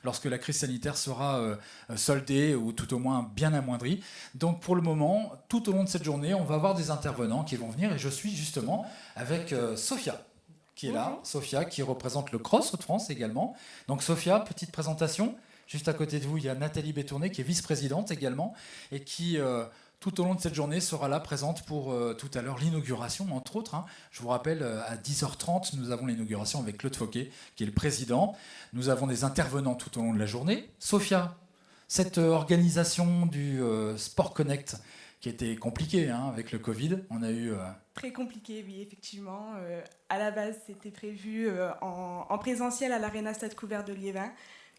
lorsque la crise sanitaire sera soldée ou tout au moins bien amoindrie. Donc pour le moment, tout au long de cette journée, on va avoir des intervenants qui vont venir et je suis justement avec Sophia qui est là. Sophia qui représente le Cross Hauts-de-France également. Donc Sophia, petite présentation. Juste à côté de vous, il y a Nathalie Bétourné qui est vice-présidente également et qui tout au long de cette journée sera là présente pour tout à l'heure l'inauguration, entre autres. Je vous rappelle, à 10h30, nous avons l'inauguration avec Claude Fauquet, qui est le président. Nous avons des intervenants tout au long de la journée. Sophia, cette organisation du Sport Connect, qui était compliquée avec le Covid, on a eu... Très compliqué, oui, effectivement. À la base, c'était prévu en présentiel à l'Arena Stade Couvert de Liévin.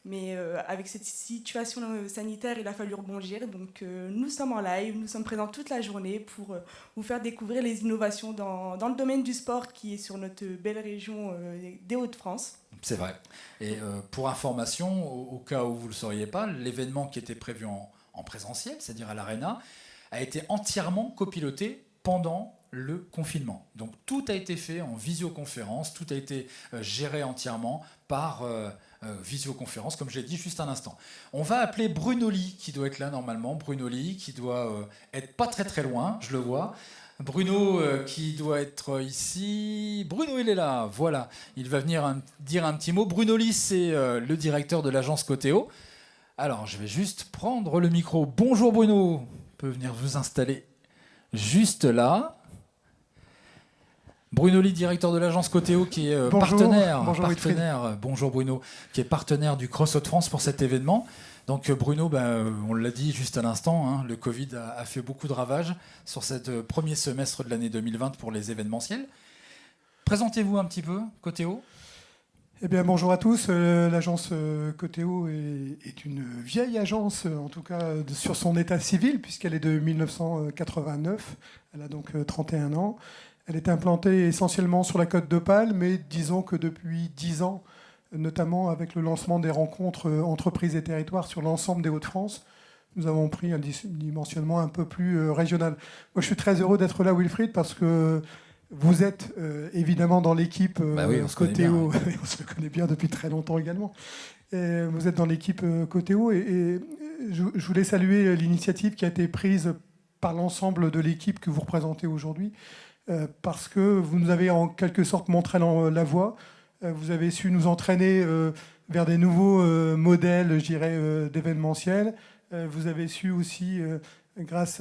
Mais avec cette situation sanitaire, il a fallu rebondir. Donc nous sommes en live, nous sommes présents toute la journée pour vous faire découvrir les innovations dans le domaine du sport qui est sur notre belle région des Hauts-de-France. C'est vrai. Et pour information, au cas où vous ne le sauriez pas, l'événement qui était prévu en présentiel, c'est-à-dire à l'Arena, a été entièrement copiloté pendant le confinement. Donc tout a été fait en visioconférence, tout a été géré entièrement par visioconférence, comme j'ai dit juste un instant. On va appeler Bruno Lee, qui doit être là normalement. Bruno Lee, qui doit être pas très très loin, je le vois. Bruno qui doit être ici. Bruno, il est là, voilà. Il va venir dire un petit mot. Bruno Lee, c'est le directeur de l'agence Coteo. Alors, je vais juste prendre le micro. Bonjour Bruno, vous pouvez venir vous installer juste là. Bruno Lee, directeur de l'agence Coteo, qui est partenaire. Bonjour Bruno, qui est partenaire du Cross Hauts-de-France pour cet événement. Donc Bruno, on l'a dit juste à l'instant, le Covid a fait beaucoup de ravages sur ce premier semestre de l'année 2020 pour les événementiels. Présentez-vous un petit peu, Coteo. Eh bien, bonjour à tous. L'agence Coteo est une vieille agence, en tout cas sur son état civil, puisqu'elle est de 1989. Elle a donc 31 ans. Elle est implantée essentiellement sur la Côte d'Opale, mais disons que depuis 10 ans, notamment avec le lancement des rencontres entreprises et territoires sur l'ensemble des Hauts-de-France, nous avons pris un dimensionnement un peu plus régional. Moi, je suis très heureux d'être là, Wilfried, parce que vous êtes évidemment dans l'équipe Coteo. On se connaît bien depuis très longtemps également. Et vous êtes dans l'équipe Coteo et je voulais saluer l'initiative qui a été prise par l'ensemble de l'équipe que vous représentez aujourd'hui, parce que vous nous avez en quelque sorte montré la voie. Vous avez su nous entraîner vers des nouveaux modèles, je dirais, d'événementiel. Vous avez su aussi, grâce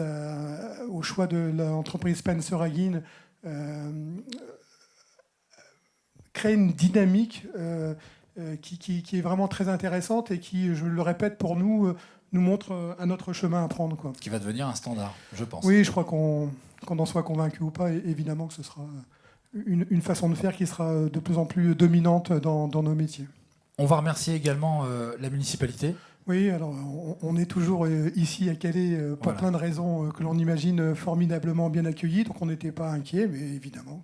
au choix de l'entreprise Spencer Hagin, créer une dynamique qui est vraiment très intéressante et qui, je le répète, pour nous montre un autre chemin à prendre, quoi. Qui va devenir un standard, je pense. Oui, je crois qu'on en soit convaincu ou pas, évidemment que ce sera une façon de faire qui sera de plus en plus dominante dans nos métiers. On va remercier également la municipalité. Oui, alors on est toujours ici à Calais pour plein de raisons que l'on imagine formidablement bien accueillis, donc on n'était pas inquiets, mais évidemment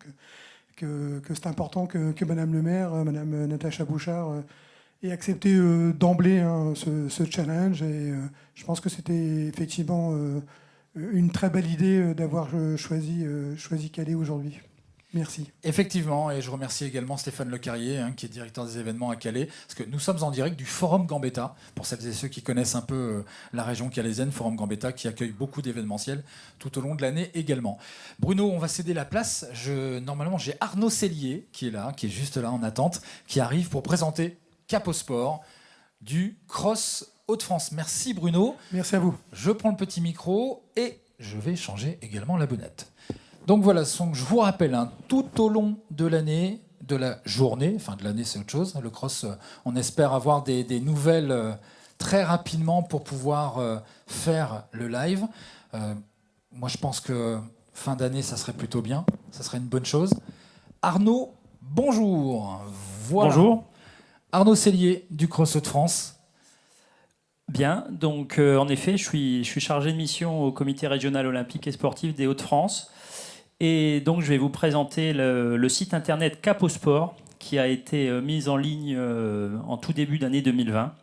que c'est important que Madame le maire, Madame Natacha Bouchard, ait accepté d'emblée ce challenge. Et je pense que c'était effectivement une très belle idée d'avoir choisi Calais aujourd'hui. Merci. Effectivement, et je remercie également Stéphane Lecarrier, qui est directeur des événements à Calais, parce que nous sommes en direct du Forum Gambetta, pour celles et ceux qui connaissent un peu la région calaisienne, Forum Gambetta, qui accueille beaucoup d'événementiels tout au long de l'année également. Bruno, on va céder la place. Normalement, j'ai Arnaud Cellier, qui est là, qui est juste là en attente, qui arrive pour présenter Cap au Sport du Cross Hauts-de-France. Merci Bruno. Merci à vous. Je prends le petit micro et je vais changer également la bonnette. Donc voilà, je vous rappelle, tout au long de l'année, de la journée, enfin de l'année c'est autre chose, le cross, on espère avoir des nouvelles très rapidement pour pouvoir faire le live. Moi je pense que fin d'année ça serait plutôt bien, ça serait une bonne chose. Arnaud, bonjour. Voilà. Bonjour. Arnaud Cellier du Cross Hauts-de-France. Bien, donc en effet, je suis chargé de mission au comité régional olympique et sportif des Hauts-de-France. Et donc je vais vous présenter le site internet Cap au Sport, qui a été mise en ligne en tout début d'année 2020.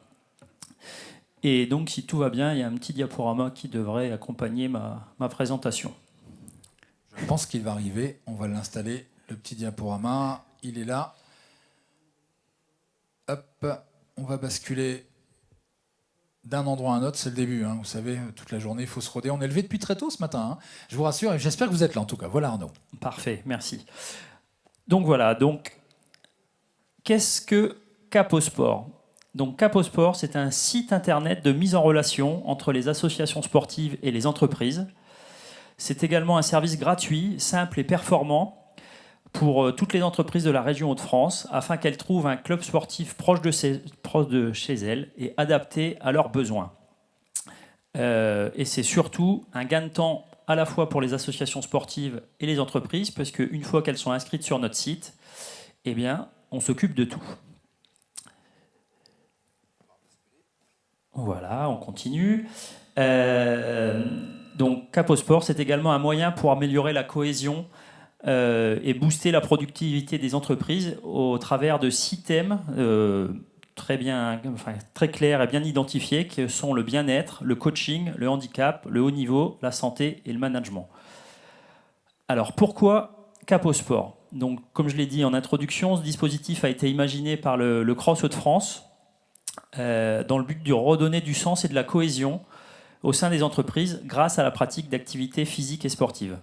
Et donc, si tout va bien, il y a un petit diaporama qui devrait accompagner ma présentation. Je pense qu'il va arriver. On va l'installer, le petit diaporama. Il est là. Hop, on va basculer d'un endroit à un autre. C'est le début, hein. Vous savez, toute la journée, il faut se roder. On est levé depuis très tôt ce matin, hein. Je vous rassure, et j'espère que vous êtes là en tout cas. Voilà Arnaud. Parfait, merci. Donc voilà, qu'est-ce que Caposport ? Donc Caposport, c'est un site internet de mise en relation entre les associations sportives et les entreprises. C'est également un service gratuit, simple et performant pour toutes les entreprises de la région Hauts-de-France afin qu'elles trouvent un club sportif proche de chez elles et adapté à leurs besoins. Et c'est surtout un gain de temps à la fois pour les associations sportives et les entreprises, parce qu'une fois qu'elles sont inscrites sur notre site, eh bien, on s'occupe de tout. Voilà, on continue. Donc Caposport, c'est également un moyen pour améliorer la cohésion et booster la productivité des entreprises au travers de 6 thèmes très clairs et bien identifiés, qui sont le bien-être, le coaching, le handicap, le haut niveau, la santé et le management. Alors pourquoi Caposport ? Donc, comme je l'ai dit en introduction, ce dispositif a été imaginé par le CROSS Hauts-de-France dans le but de redonner du sens et de la cohésion au sein des entreprises grâce à la pratique d'activités physiques et sportives.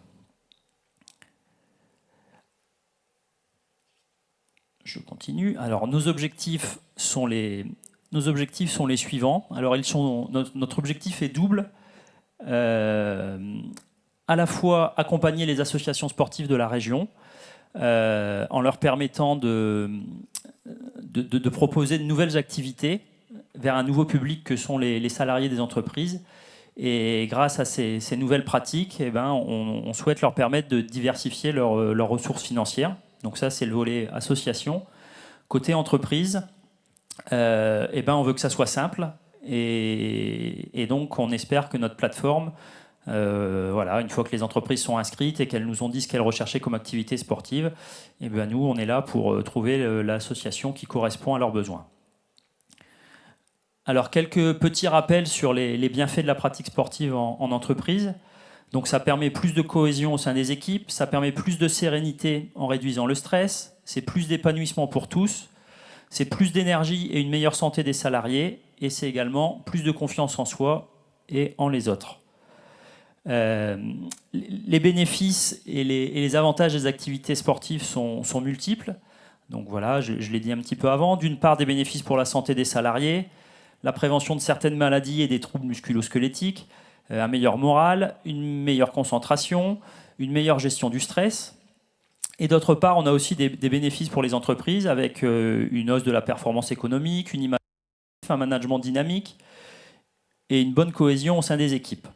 Je continue. Alors, nos objectifs sont les suivants. Alors, notre objectif est double. À la fois accompagner les associations sportives de la région en leur permettant de proposer de nouvelles activités vers un nouveau public que sont les salariés des entreprises. Et grâce à ces nouvelles pratiques, on souhaite leur permettre de diversifier leurs ressources financières. Donc ça, c'est le volet association. Côté entreprise, on veut que ça soit simple. Et donc, on espère que notre plateforme, une fois que les entreprises sont inscrites et qu'elles nous ont dit ce qu'elles recherchaient comme activité sportive, nous, on est là pour trouver l'association qui correspond à leurs besoins. Alors, quelques petits rappels sur les bienfaits de la pratique sportive en entreprise. Donc, ça permet plus de cohésion au sein des équipes, ça permet plus de sérénité en réduisant le stress, c'est plus d'épanouissement pour tous, c'est plus d'énergie et une meilleure santé des salariés, et c'est également plus de confiance en soi et en les autres. Les bénéfices et les avantages des activités sportives sont multiples. Donc voilà, je l'ai dit un petit peu avant. D'une part, des bénéfices pour la santé des salariés, la prévention de certaines maladies et des troubles musculo-squelettiques, un meilleur moral, une meilleure concentration, une meilleure gestion du stress. Et d'autre part, on a aussi des bénéfices pour les entreprises avec une hausse de la performance économique, une image, un management dynamique et une bonne cohésion au sein des équipes.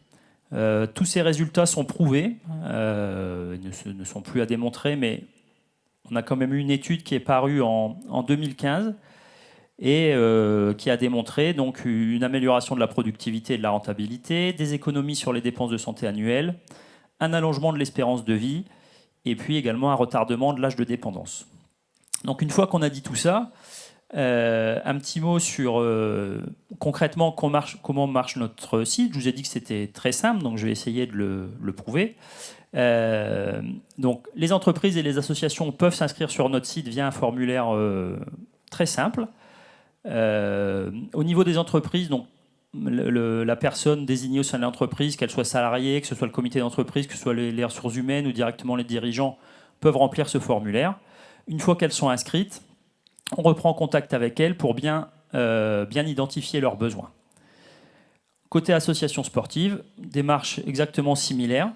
Tous ces résultats sont prouvés, ne sont plus à démontrer, mais on a quand même eu une étude qui est parue en 2015 et qui a démontré donc une amélioration de la productivité et de la rentabilité, des économies sur les dépenses de santé annuelles, un allongement de l'espérance de vie et puis également un retardement de l'âge de dépendance. Donc une fois qu'on a dit tout ça, un petit mot sur concrètement comment marche notre site. Je vous ai dit que c'était très simple, donc je vais essayer de le prouver. Donc les entreprises et les associations peuvent s'inscrire sur notre site via un formulaire très simple. Au niveau des entreprises, donc, la personne désignée au sein de l'entreprise, qu'elle soit salariée, que ce soit le comité d'entreprise, que ce soit les ressources humaines ou directement les dirigeants, peuvent remplir ce formulaire. Une fois qu'elles sont inscrites, on reprend contact avec elles pour bien identifier leurs besoins. Côté association sportive, démarche exactement similaire.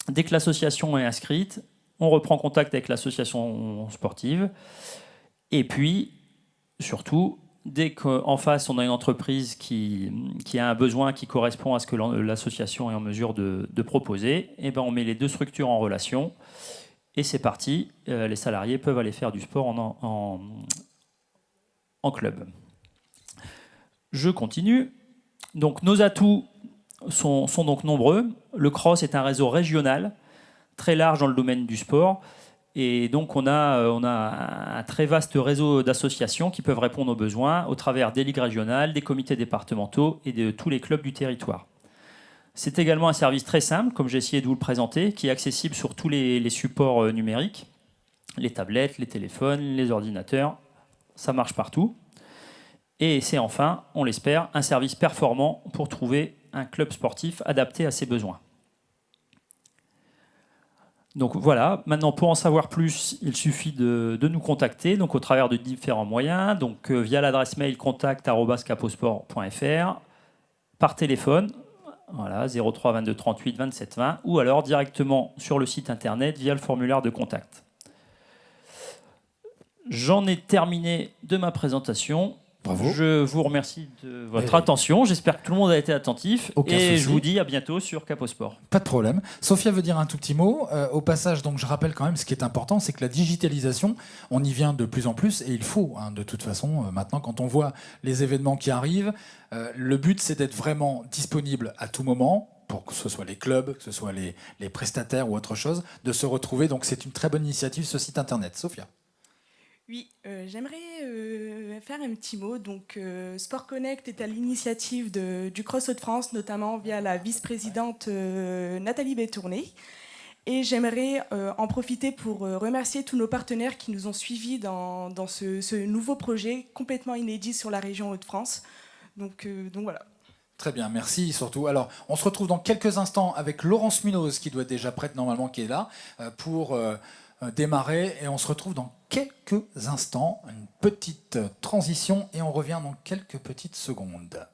Dès que l'association est inscrite, on reprend contact avec l'association sportive. Et puis, surtout, dès qu'en face, on a une entreprise qui a un besoin qui correspond à ce que l'association est en mesure de proposer, on met les deux structures en relation. Et c'est parti, les salariés peuvent aller faire du sport en club. Je continue. Donc nos atouts sont donc nombreux. Le CROSS est un réseau régional, très large dans le domaine du sport. Et donc on a un très vaste réseau d'associations qui peuvent répondre aux besoins au travers des ligues régionales, des comités départementaux et de tous les clubs du territoire. C'est également un service très simple, comme j'ai essayé de vous le présenter, qui est accessible sur tous les supports numériques, les tablettes, les téléphones, les ordinateurs, ça marche partout. Et c'est enfin, on l'espère, un service performant pour trouver un club sportif adapté à ses besoins. Donc voilà, maintenant pour en savoir plus, il suffit de nous contacter donc au travers de différents moyens, donc via l'adresse mail contact@caposport.fr, par téléphone, voilà, 03 22 38 27 20, ou alors directement sur le site internet via le formulaire de contact. J'en ai terminé de ma présentation. Bravo. Je vous remercie de votre attention. J'espère que tout le monde a été attentif. Aucun et souci. je vous dis à bientôt sur Caposport. Pas de problème. Sophia veut dire un tout petit mot. Au passage, donc, je rappelle quand même ce qui est important, c'est que la digitalisation, on y vient de plus en plus et il faut, de toute façon, maintenant, quand on voit les événements qui arrivent, le but, c'est d'être vraiment disponible à tout moment, pour que ce soit les clubs, que ce soit les prestataires ou autre chose, de se retrouver. Donc, c'est une très bonne initiative, ce site internet. Sophia. Oui, j'aimerais faire un petit mot. Donc, Sport Connect est à l'initiative du Cross Hauts-de-France, notamment via la vice-présidente Nathalie Bétourné. Et j'aimerais en profiter pour remercier tous nos partenaires qui nous ont suivis dans ce nouveau projet complètement inédit sur la région Hauts-de-France. Donc voilà. Très bien, merci surtout. Alors, on se retrouve dans quelques instants avec Laurence Munoz, qui doit être déjà prête normalement, qui est là, pour démarrer. Et on se retrouve dans quelques instants, une petite transition, et on revient dans quelques petites secondes.